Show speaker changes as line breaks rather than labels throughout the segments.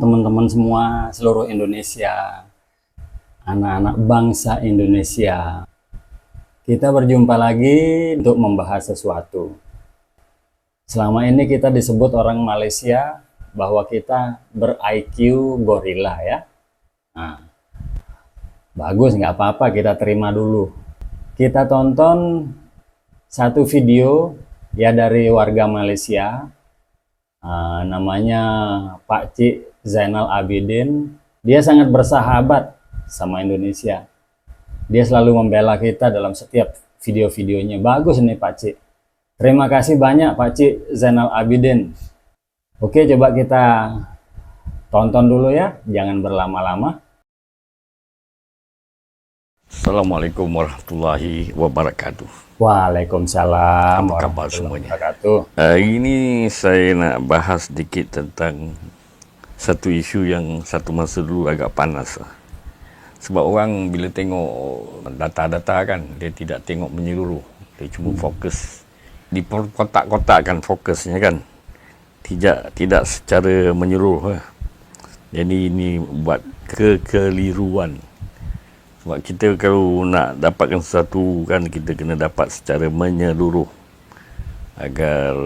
Teman-teman semua seluruh Indonesia, anak-anak bangsa Indonesia, kita berjumpa lagi untuk membahas sesuatu. Selama ini kita disebut orang Malaysia bahwa kita ber-IQ gorila ya. Nah, bagus, nggak apa-apa, kita terima dulu. Kita tonton satu video ya dari warga Malaysia, namanya Pak Cik Zainal Abidin. Dia sangat bersahabat sama Indonesia. Dia selalu membela kita dalam setiap video-videonya. Bagus nih Pak Cik. Terima kasih banyak Pak Cik Zainal Abidin. Oke, coba kita tonton dulu ya, jangan berlama-lama.
Assalamualaikum warahmatullahi wabarakatuh.
Waalaikumsalam
Apa kabar
warahmatullahi
semuanya?
wabarakatuh.
Hari ini saya nak bahas sedikit tentang satu isu yang satu masa dulu agak panas. Sebab orang bila tengok data-data kan, dia tidak tengok menyeluruh. Dia cuma fokus di kotak-kotakkan fokusnya kan. Tidak secara menyeluruh. Jadi ini buat kekeliruan. Sebab kita kalau nak dapatkan sesuatu kan, kita kena dapat secara menyeluruh agar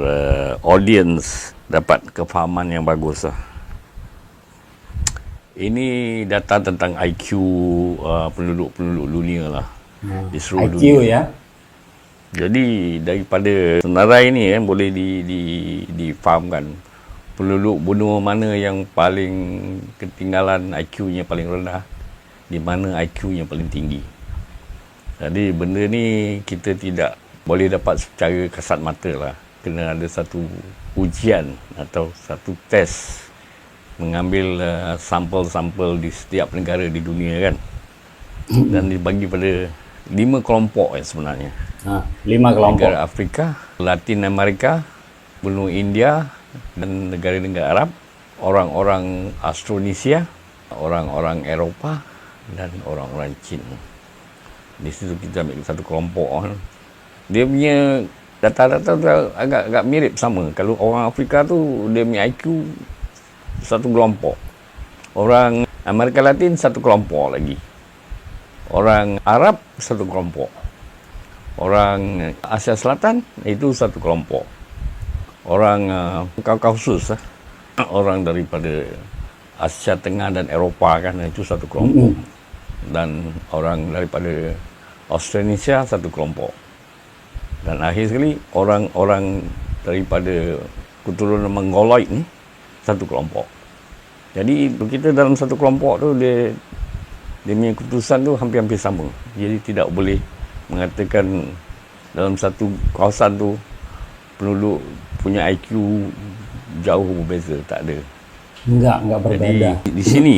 audience dapat kefahaman yang bagus lah. Ini data tentang IQ penduduk-penduduk dunia lah, di seluruh
IQ
dunia.
ya.
Jadi daripada senarai ini boleh difahamkan penduduk benua mana yang paling ketinggalan, IQ-nya paling rendah, di mana IQ-nya paling tinggi. Jadi benda ni kita tidak boleh dapat secara kasat mata lah. Kena ada satu ujian atau satu test, mengambil sampel-sampel di setiap negara di dunia kan. Dan dibagi pada 5 kelompok sebenarnya.
5 kelompok.
Negara Afrika, Latin Amerika, benua India dan negara-negara Arab, orang-orang Austronesia, orang-orang Eropah dan orang-orang Cina. Di situ kita ambil satu kelompok. Dia punya data-data agak mirip sama. Kalau orang Afrika tu dia punya IQ satu kelompok. Orang Amerika Latin satu kelompok lagi. Orang Arab satu kelompok. Orang Asia Selatan itu satu kelompok. Orang Kaukasus, orang daripada Asia Tengah dan Eropah kan, itu satu kelompok. Dan orang daripada Australia satu kelompok. Dan akhir sekali orang-orang daripada keturunan Mongoloid ni satu kelompok. Jadi kita dalam satu kelompok tu dia punya keputusan tu hampir-hampir sama. Jadi tidak boleh mengatakan dalam satu kawasan tu penduduk punya IQ jauh berbeza, tak ada.
Enggak berbeda.
Jadi di sini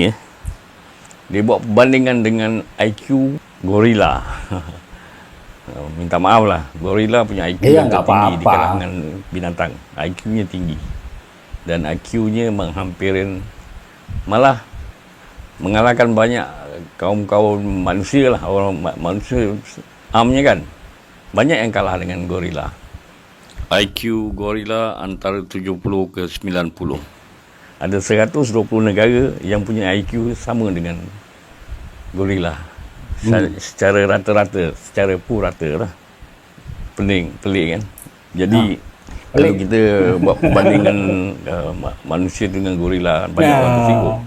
dia buat perbandingan dengan IQ gorila. Minta maaf lah, gorila punya IQ yang tertinggi di kalangan binatang. IQ-nya tinggi. Dan IQ-nya menghampirin, malah mengalahkan banyak kaum-kaum manusia lah. Orang manusia amnya kan, banyak yang kalah dengan gorila. IQ gorila antara 70 ke 90. Ada 120 negara yang punya IQ sama dengan gorila. Secara rata-rata, secara purata lah. Pelik kan. Jadi kalau kita buat perbandingan manusia dengan gorila, banyak orang tersinggung.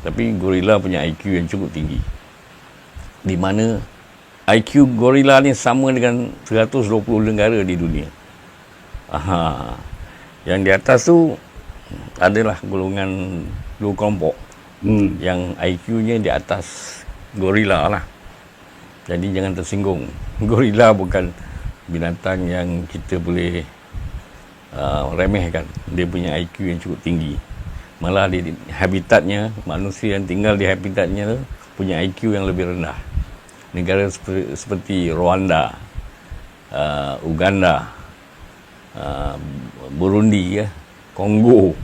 Tapi gorila punya IQ yang cukup tinggi. Di mana IQ gorila ni sama dengan 120 negara di dunia. Yang di atas tu adalah golongan 2 kelompok. Yang IQ-nya di atas gorila lah. Jadi jangan tersinggung. Gorila bukan binatang yang kita boleh remehkan. Dia punya IQ yang cukup tinggi. Malah di habitatnya, manusia yang tinggal di habitatnya punya IQ yang lebih rendah. Negara seperti Rwanda, Uganda, Burundi, Kongo,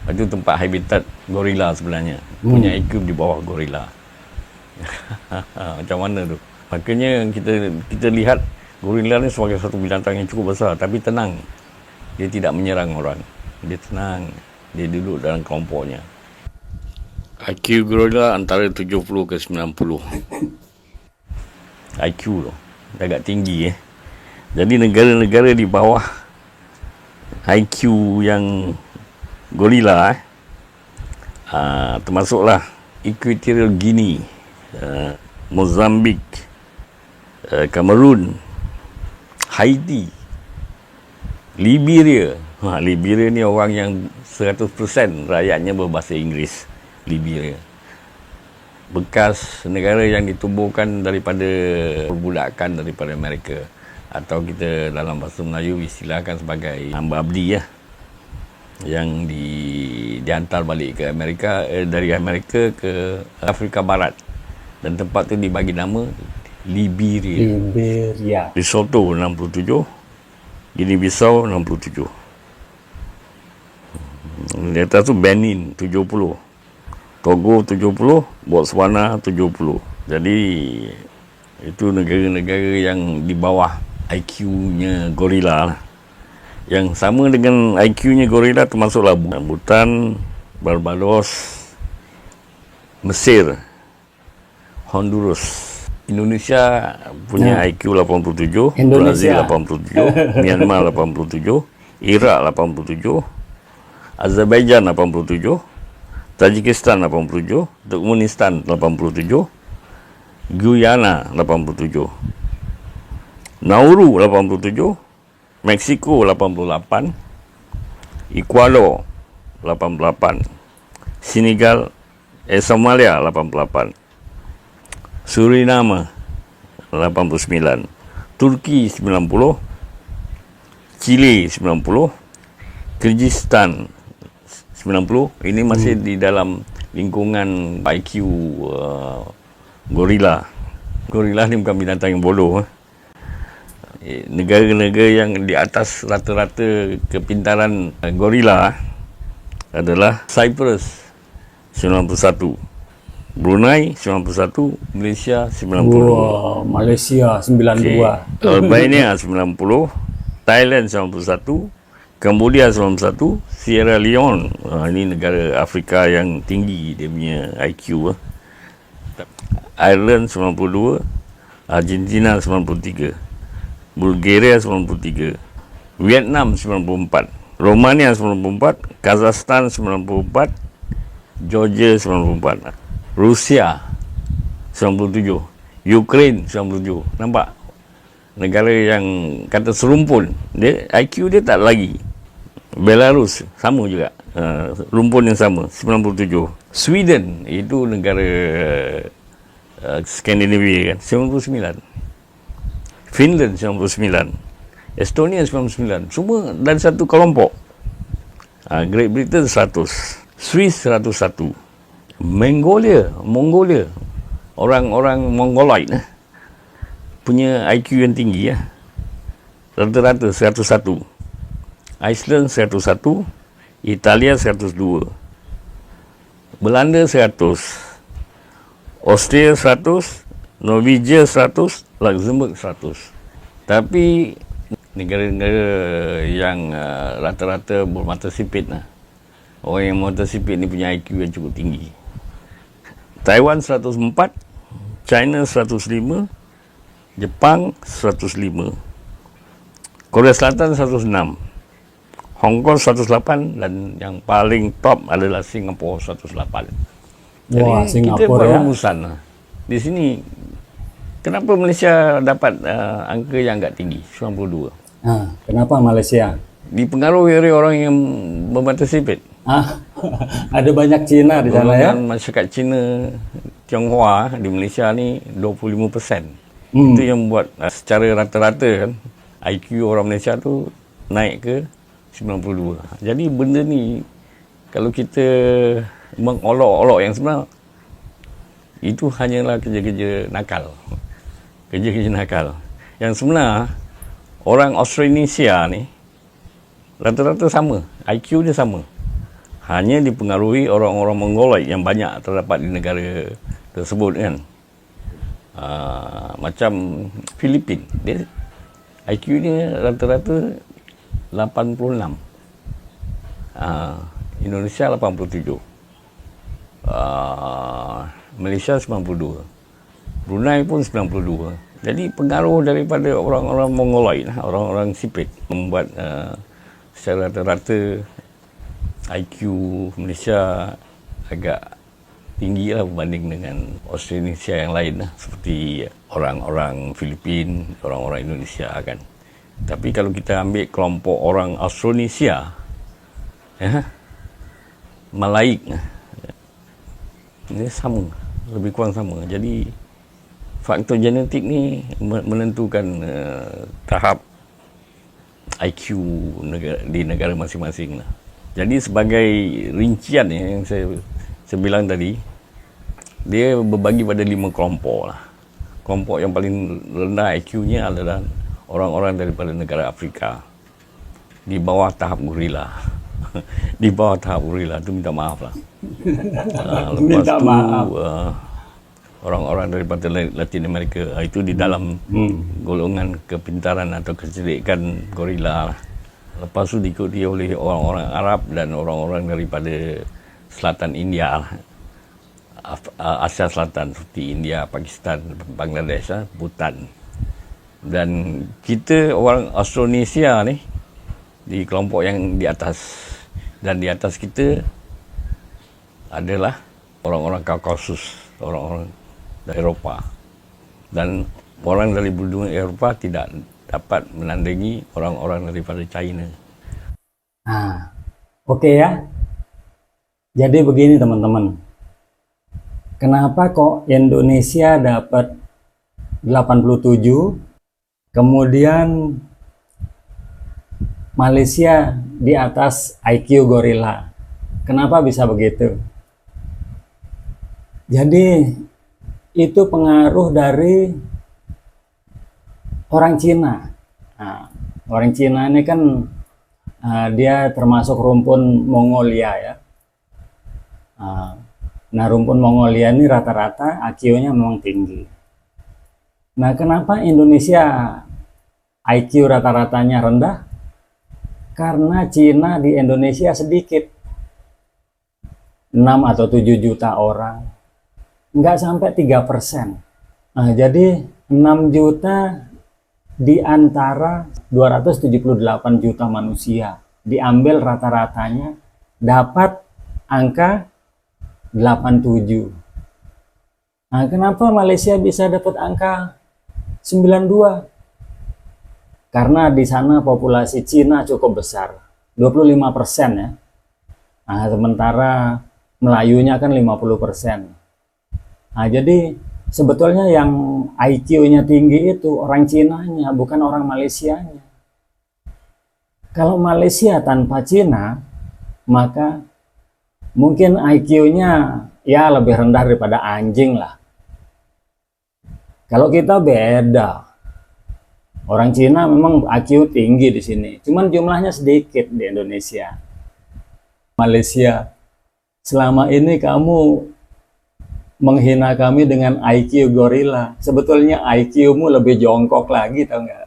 itu tempat habitat gorila sebenarnya. Punya IQ di bawah gorila. Macam mana tu? Makanya kita lihat gorila ni sebagai satu binatang yang cukup besar, tapi tenang. Dia tidak menyerang orang. Dia tenang. Dia duduk dalam kelompoknya. IQ gorila antara 70 ke 90. IQ tu agak tinggi Jadi negara-negara di bawah IQ yang gorila termasuklah Equatorial Guinea, Mozambik, Cameroon, Haiti, Liberia. Liberia ni orang yang 100% rakyatnya berbahasa Inggeris. Liberia bekas negara yang ditubuhkan daripada perbudakan daripada Amerika, atau kita dalam bahasa Melayu istilahkan sebagai hamba abdi yang dihantar balik ke Amerika, dari Amerika ke Afrika Barat, dan tempat tu dibagi nama Liberia. Lesotho 67, Guinea Bissau 67. Di atas tu Benin 70, Togo 70, Botswana 70. Jadi itu negara-negara yang di bawah IQ-nya gorila Yang sama dengan IQ-nya gorila termasuklah Bhutan, Barbados, Mesir, Honduras. Indonesia punya IQ 87, Brazil 87, Myanmar 87, Iraq 87, Azerbaijan 87, Tajikistan 87, Turkmenistan 87, Guyana 87, Nauru 87, Meksiko 88, Ecuador 88, Senegal, Somalia 88, Suriname 89, Turki 90, Chile 90, Kyrgyzstan 90. Ini masih di dalam lingkungan IQ gorila. Gorila ni bukan binatang yang bodoh. Negara-negara yang di atas rata-rata kepintaran gorila adalah Cyprus 91, Brunei 91, Malaysia 90.
Malaysia 92.
Albania 90, Thailand 91, Cambodia 91, Sierra Leone. Ini negara Afrika yang tinggi dia punya IQ. Ireland 92, Argentina 93, Bulgaria 93, Vietnam 94, Romania 94, Kazakhstan 94, Georgia 94, Rusia 97, Ukraine 97. Nampak? Negara yang kata serumpun, dia IQ dia tak lagi. Belarus sama juga, rumpun yang sama 97. Sweden itu negara Skandinavia kan, 99. Finland 99, Estonia 99, semua dari satu kelompok. Great Britain 100, Swiss 101, Mongolia, orang-orang Mongoloid punya IQ yang tinggi rata-rata 101. Iceland 101, Italia 102, Belanda 100, Austria 100, Norwegia 100, Luxembourg 100. Tapi negara-negara yang rata-rata bermata sipit orang yang bermata sipit ni punya IQ yang cukup tinggi. Taiwan 104, China 105, Jepang 105, Korea Selatan 106, Hong Kong 108, dan yang paling top adalah Singapura 108. Jadi kita buat rumusan di sini. Kenapa Malaysia dapat angka yang agak tinggi, 92?
Kenapa Malaysia?
Dipengaruhi oleh orang yang bermata sipit.
Ada banyak Cina di sana ya?
Masyarakat Cina Tionghoa di Malaysia ni 25%. Itu yang membuat secara rata-rata kan IQ orang Malaysia tu naik ke 92. Jadi benda ni kalau kita mengolok-olok yang sebenar, itu hanyalah kerja-kerja nakal. Kerja-kerja nakal. Yang sebenar orang Australasia ni rata-rata sama, IQ dia sama. Hanya dipengaruhi orang-orang Mongoloid yang banyak terdapat di negara tersebut kan. Macam Filipin, dia IQ dia rata-rata 86, Indonesia 87, Malaysia 92, Brunei pun 92. Jadi pengaruh daripada orang-orang Mongoloid, orang-orang Sipit, membuat secara rata-rata IQ Malaysia agak tinggi lah berbanding dengan Australasia yang lain lah, seperti orang-orang Filipin, orang-orang Indonesia kan. Tapi kalau kita ambil kelompok orang Australasia, Malaik, ini sama, lebih kurang sama. Jadi faktor genetik ni menentukan tahap IQ di negara masing-masing lah. Jadi sebagai rincian yang saya bilang tadi, dia berbagi pada 5 kelompok lah. Kelompok yang paling rendah IQ-nya adalah orang-orang daripada negara Afrika, di bawah tahap gorila. Di bawah tahap gorila tu minta maaf lah. Lepas
Minta
tu
maaf.
orang-orang daripada Latin Amerika, itu di dalam golongan kepintaran atau kecerdikan gorila lah. Lepas tu diikuti oleh orang-orang Arab dan orang-orang daripada selatan India lah. Asia Selatan seperti India, Pakistan, Bangladesh, Bhutan. Dan kita orang Australasia ni di kelompok yang di atas, dan di atas kita adalah orang-orang Kaukasus, orang-orang dari Eropah. Dan orang dari benua Eropah tidak dapat menandingi orang-orang daripada China.
Nah, oke ya. Jadi begini teman-teman. Kenapa kok Indonesia dapat 87, kemudian Malaysia di atas IQ gorila? Kenapa bisa begitu? Jadi itu pengaruh dari orang Cina. Nah, orang Cina ini kan dia termasuk rumpun Mongolia ya. Nah, rumpun Mongolia ini rata-rata IQ-nya memang tinggi. Nah, kenapa Indonesia IQ rata-ratanya rendah? Karena Cina di Indonesia sedikit. 6 atau 7 juta orang. Nggak sampai 3%. Nah, jadi 6 juta di antara 278 juta manusia. Diambil rata-ratanya, dapat angka 87. Nah, kenapa Malaysia bisa dapat angka 92? Karena di sana populasi Cina cukup besar, 25% ya. Nah, sementara Melayunya kan 50%. Nah, jadi sebetulnya yang IQ-nya tinggi itu orang Cinanya, bukan orang Malaysianya. Kalau Malaysia tanpa Cina, maka mungkin IQ-nya ya lebih rendah daripada anjing lah. Kalau kita beda. Orang Cina memang IQ tinggi di sini, cuman jumlahnya sedikit di Indonesia. Malaysia, selama ini kamu menghina kami dengan IQ gorila. Sebetulnya IQ-mu lebih jongkok lagi, tau nggak?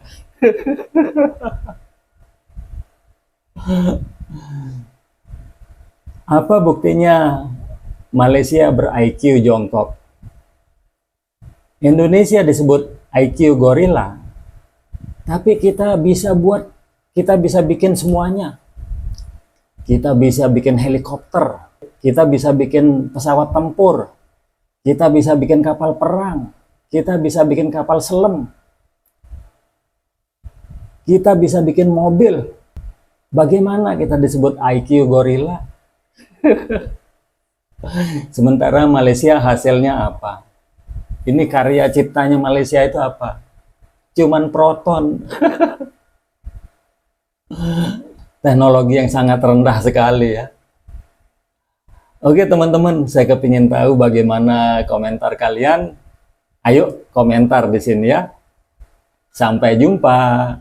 Apa buktinya Malaysia ber-IQ jongkok? Indonesia disebut IQ gorila, tapi kita bisa bikin semuanya. Kita bisa bikin helikopter, kita bisa bikin pesawat tempur, kita bisa bikin kapal perang, kita bisa bikin kapal selam, kita bisa bikin mobil. Bagaimana kita disebut IQ gorila? Sementara Malaysia hasilnya apa? Ini karya ciptanya Malaysia itu apa? Cuman proton. Teknologi yang sangat rendah sekali ya. Oke teman-teman, saya kepingin tahu bagaimana komentar kalian. Ayo komentar di sini ya. Sampai jumpa.